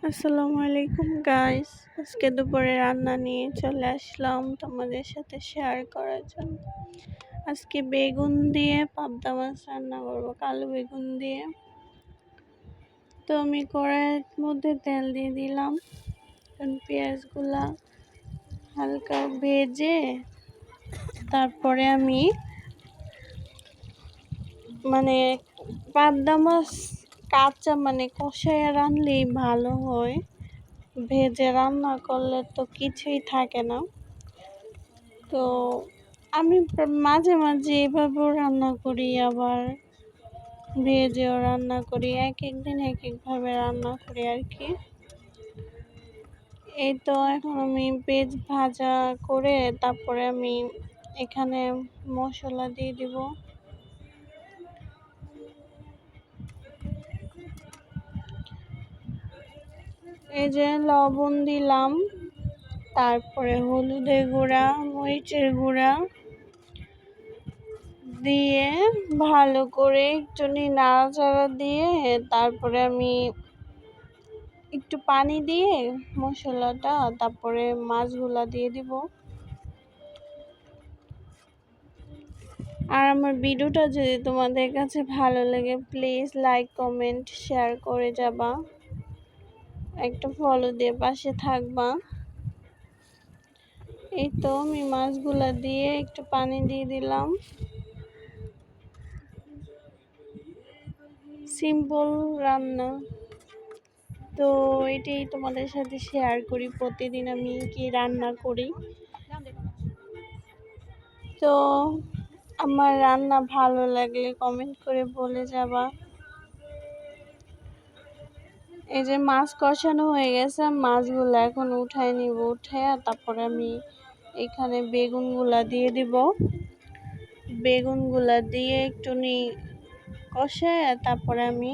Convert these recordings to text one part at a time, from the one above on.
আসসালামু আলাইকুম গাইস। আজকে দুপুরে রান্না নিয়ে চলে আসলাম তোমাদের সাথে শেয়ার করার জন্য। আজকে বেগুন দিয়ে পাবদা মাছ রান্না করব, কালো বেগুন দিয়ে। তো আমি কড়াইয়ের মধ্যে তেল দিয়ে দিলাম, পেঁয়াজগুলা হালকা ভেজে তারপরে আমি পাবদা মাছ কাঁচা কষায় রানলেই ভালো হয়, ভেজে রান্না করলে তো কিছুই থাকে না। তো আমি মাঝে মাঝে এভাবেও রান্না করি, আবার ভেজেও রান্না করি, এক এক দিন এক একভাবে রান্না করি আর কি। এই তো এখন আমি পেঁয়াজ ভাজা করে তারপরে আমি এখানে মশলা দিয়ে দিব। এই যে লবণ দিলাম, তারপরে হলুদের গুঁড়া, মরিচের গুঁড়া দিয়ে ভালো করে একটু নাড়াচাড়া দিয়ে তারপরে আমি একটু পানি দিয়ে মশলাটা তারপরে মাছগুলা দিয়ে দিব। আর আমার ভিডিওটা যদি তোমাদের কাছে ভালো লাগে প্লিজ লাইক কমেন্ট শেয়ার করে যাবা, একটা ফলো দিয়ে পাশে থাকবা। এই তো আমি মাছগুলা দিয়ে একটু পানি দিয়ে দিলাম। সিম্পল রান্না, তো এটাই তোমাদের সাথে শেয়ার করি প্রতিদিন আমি কি রান্না করি। তো আমার রান্না ভালো লাগলে কমেন্ট করে বলে যাবা। এই যে মাছ কষানো হয়ে গেছে, মাছগুলো এখন উঠায় নিব, উঠায় তারপরে আমি এখানে বেগুনগুলা দিয়ে দিব। বেগুনগুলা দিয়ে একটু কষায় তারপরে আমি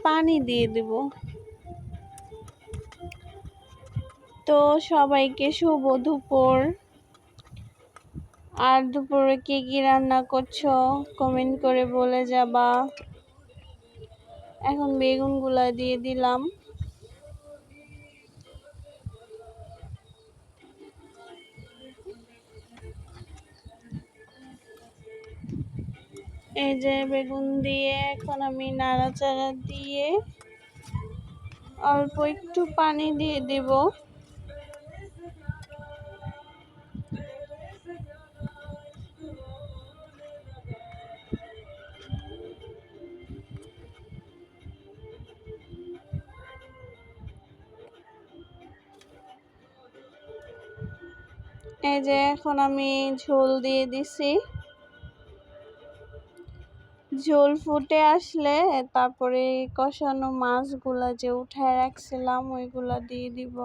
পানি দিয়ে দিব। তো সবাইকে শুভ দুপুর। আর দুপুরে কি কি রান্না করছো কমেন্ট করে বলে যাবা। এখন বেগুনগুলা দিয়ে দিলাম। এই যে বেগুন দিয়ে এখন আমি নাড়াচাড়া দিয়ে অল্প একটু পানি দিয়ে দেব। এই যে এখন আমি ঝোল দিয়ে দিছি, ঝোল ফুটে আসলে তারপরে কষানো মাছগুলা যে উঠায় রাখছিলাম ওইগুলা দিয়ে দিব।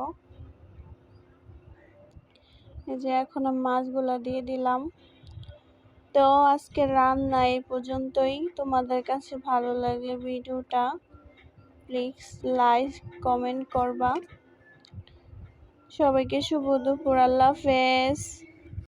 এই যে এখন মাছগুলা দিয়ে দিলাম। তো আজকের রান্না এই পর্যন্তই। তোমাদের কাছে ভালো লাগলে ভিডিওটা প্লিজ লাইক কমেন্ট করবা। সবাইকে শুভ দুপুর, আল্লাহ হাফেজ।